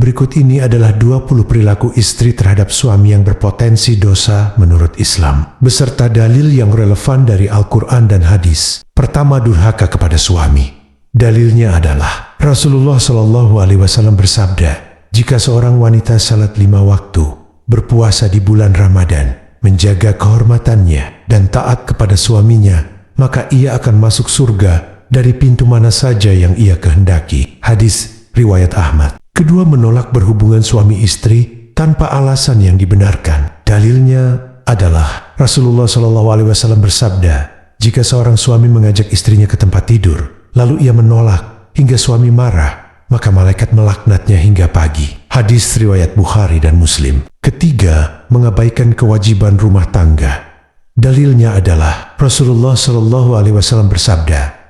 Berikut ini adalah 20 perilaku istri terhadap suami yang berpotensi dosa menurut Islam, beserta dalil yang relevan dari Al-Quran dan hadis. Pertama, durhaka kepada suami. Dalilnya adalah Rasulullah SAW bersabda, jika seorang wanita salat 5 waktu, berpuasa di bulan Ramadan, menjaga kehormatannya dan taat kepada suaminya, maka ia akan masuk surga dari pintu mana saja yang ia kehendaki. Hadis riwayat Ahmad. Kedua, menolak berhubungan suami istri tanpa alasan yang dibenarkan. Dalilnya adalah Rasulullah SAW bersabda, jika seorang suami mengajak istrinya ke tempat tidur, lalu ia menolak hingga suami marah, maka malaikat melaknatnya hingga pagi. Hadis riwayat Bukhari dan Muslim. Ketiga, mengabaikan kewajiban rumah tangga. Dalilnya adalah Rasulullah SAW bersabda,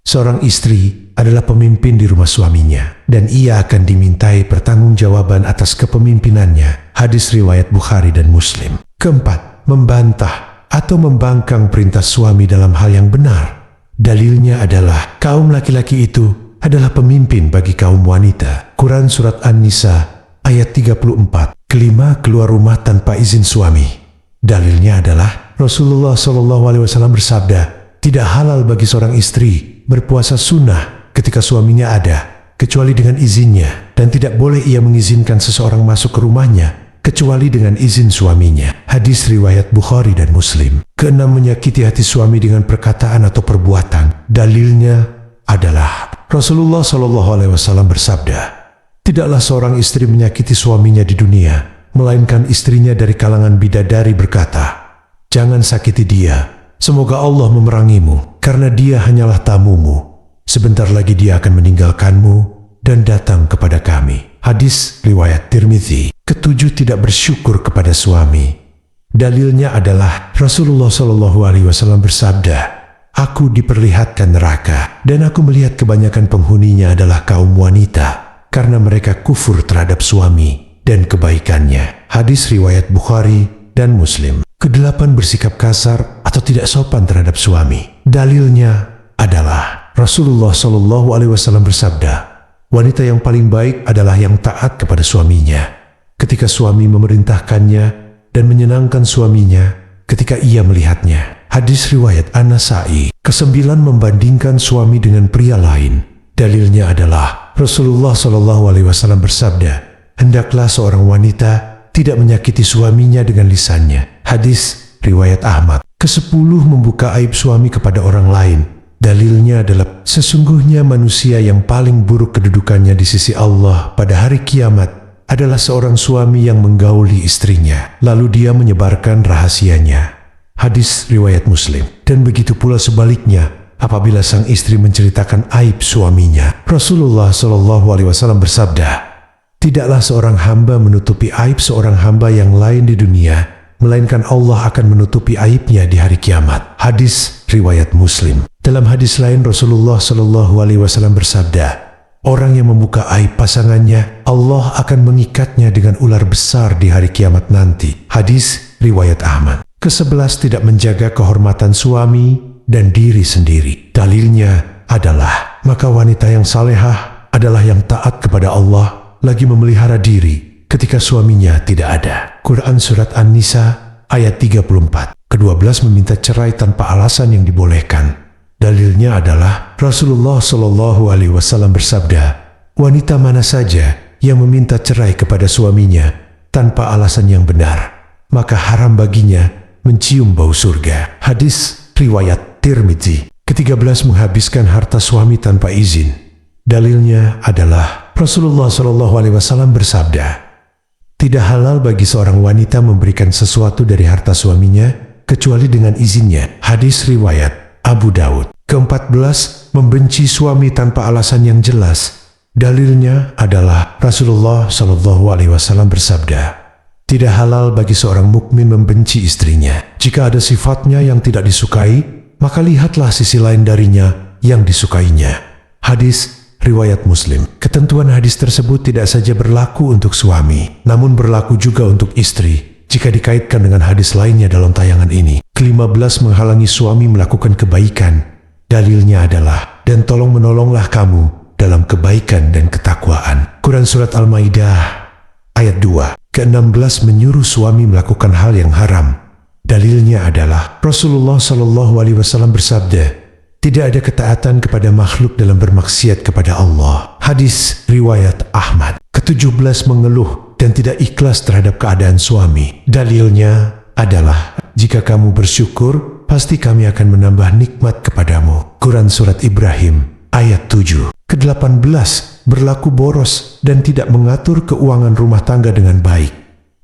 seorang istri adalah pemimpin di rumah suaminya dan ia akan dimintai pertanggungjawaban atas kepemimpinannya. Hadis riwayat Bukhari dan Muslim. Keempat, membantah atau membangkang perintah suami dalam hal yang benar. Dalilnya adalah kaum laki-laki itu adalah pemimpin bagi kaum wanita. Quran Surat An-Nisa ayat 34. Kelima, keluar rumah tanpa izin suami. Dalilnya adalah Rasulullah SAW bersabda, tidak halal bagi seorang istri berpuasa sunnah ketika suaminya ada, kecuali dengan izinnya, dan tidak boleh ia mengizinkan seseorang masuk ke rumahnya, kecuali dengan izin suaminya. Hadis riwayat Bukhari dan Muslim. Keenam, menyakiti hati suami dengan perkataan atau perbuatan. Dalilnya adalah Rasulullah SAW bersabda, tidaklah seorang istri menyakiti suaminya di dunia, melainkan istrinya dari kalangan bidadari berkata, jangan sakiti dia, semoga Allah memerangimu, karena dia hanyalah tamumu. Sebentar lagi dia akan meninggalkanmu dan datang kepada kami. Hadis riwayat Tirmidzi. Ketujuh, tidak bersyukur kepada suami. Dalilnya adalah Rasulullah SAW bersabda, aku diperlihatkan neraka dan aku melihat kebanyakan penghuninya adalah kaum wanita karena mereka kufur terhadap suami dan kebaikannya. Hadis riwayat Bukhari dan Muslim. Kedelapan, bersikap kasar atau tidak sopan terhadap suami. Dalilnya adalah Rasulullah SAW bersabda, wanita yang paling baik adalah yang taat kepada suaminya ketika suami memerintahkannya dan menyenangkan suaminya ketika ia melihatnya. Hadis riwayat An-Nasai. Kesembilan, membandingkan suami dengan pria lain. Dalilnya adalah Rasulullah SAW bersabda, hendaklah seorang wanita tidak menyakiti suaminya dengan lisannya. Hadis riwayat Ahmad. Kesepuluh, membuka aib suami kepada orang lain. Dalilnya adalah sesungguhnya manusia yang paling buruk kedudukannya di sisi Allah pada hari kiamat adalah seorang suami yang menggauli istrinya, lalu dia menyebarkan rahasianya. Hadis riwayat Muslim. Dan begitu pula sebaliknya, apabila sang istri menceritakan aib suaminya. Rasulullah SAW bersabda, tidaklah seorang hamba menutupi aib seorang hamba yang lain di dunia, melainkan Allah akan menutupi aibnya di hari kiamat. Hadis riwayat Muslim. Dalam hadis lain Rasulullah SAW bersabda, orang yang membuka aib pasangannya, Allah akan mengikatnya dengan ular besar di hari kiamat nanti. Hadis riwayat Ahmad. Ke-11, tidak menjaga kehormatan suami dan diri sendiri. Dalilnya adalah, maka wanita yang salehah adalah yang taat kepada Allah, lagi memelihara diri ketika suaminya tidak ada. Quran Surat An-Nisa ayat 34. Ke-12, meminta cerai tanpa alasan yang dibolehkan. Dalilnya adalah Rasulullah SAW bersabda, wanita mana saja yang meminta cerai kepada suaminya tanpa alasan yang benar, maka haram baginya mencium bau surga. Hadis riwayat Tirmidzi. Ke-13, menghabiskan harta suami tanpa izin. Dalilnya adalah Rasulullah SAW bersabda, tidak halal bagi seorang wanita memberikan sesuatu dari harta suaminya kecuali dengan izinnya. Hadis riwayat Abu Daud. Ke-14, membenci suami tanpa alasan yang jelas. Dalilnya adalah Rasulullah SAW bersabda, tidak halal bagi seorang mukmin membenci istrinya. Jika ada sifatnya yang tidak disukai, maka lihatlah sisi lain darinya yang disukainya. Hadis riwayat Muslim. Ketentuan hadis tersebut tidak saja berlaku untuk suami, namun berlaku juga untuk istri jika dikaitkan dengan hadis lainnya dalam tayangan ini. Ke-15, menghalangi suami melakukan kebaikan. Dalilnya adalah, dan tolong menolonglah kamu dalam kebaikan dan ketakwaan. Quran Surat Al-Maidah ayat 2 ke-16 menyuruh suami melakukan hal yang haram. Dalilnya adalah Rasulullah SAW bersabda, tidak ada ketaatan kepada makhluk dalam bermaksiat kepada Allah. Hadis riwayat Ahmad. Ke-17 mengeluh dan tidak ikhlas terhadap keadaan suami. Dalilnya adalah, jika kamu bersyukur, pasti kami akan menambah nikmat kepadamu. Quran Surat Ibrahim ayat 7. Ke-18 berlaku boros dan tidak mengatur keuangan rumah tangga dengan baik.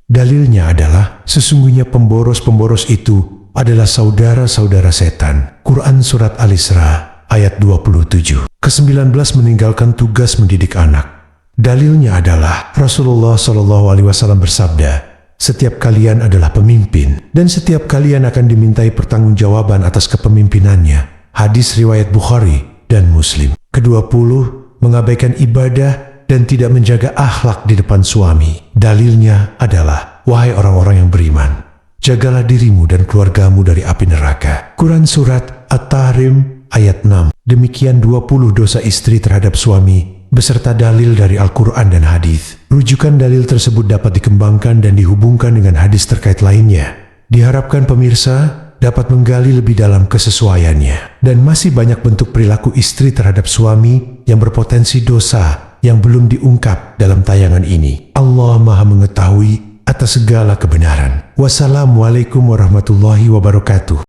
Dalilnya adalah, sesungguhnya pemboros-pemboros itu adalah saudara-saudara setan. Quran Surat Al-Isra ayat 27. Ke-19 meninggalkan tugas mendidik anak. Dalilnya adalah Rasulullah SAW bersabda, setiap kalian adalah pemimpin dan setiap kalian akan dimintai pertanggungjawaban atas kepemimpinannya. Hadis riwayat Bukhari dan Muslim. Ke-20 mengabaikan ibadah dan tidak menjaga akhlak di depan suami. Dalilnya adalah, wahai orang-orang yang beriman, jagalah dirimu dan keluargamu dari api neraka. Quran Surat At-Tahrim ayat 6. Demikian 20 dosa istri terhadap suami beserta dalil dari Al-Quran dan hadis. Rujukan dalil tersebut dapat dikembangkan dan dihubungkan dengan hadis terkait lainnya. Diharapkan pemirsa dapat menggali lebih dalam kesesuaiannya. Dan masih banyak bentuk perilaku istri terhadap suami yang berpotensi dosa yang belum diungkap dalam tayangan ini. Allah Maha Mengetahui atas segala kebenaran. Wassalamualaikum warahmatullahi wabarakatuh.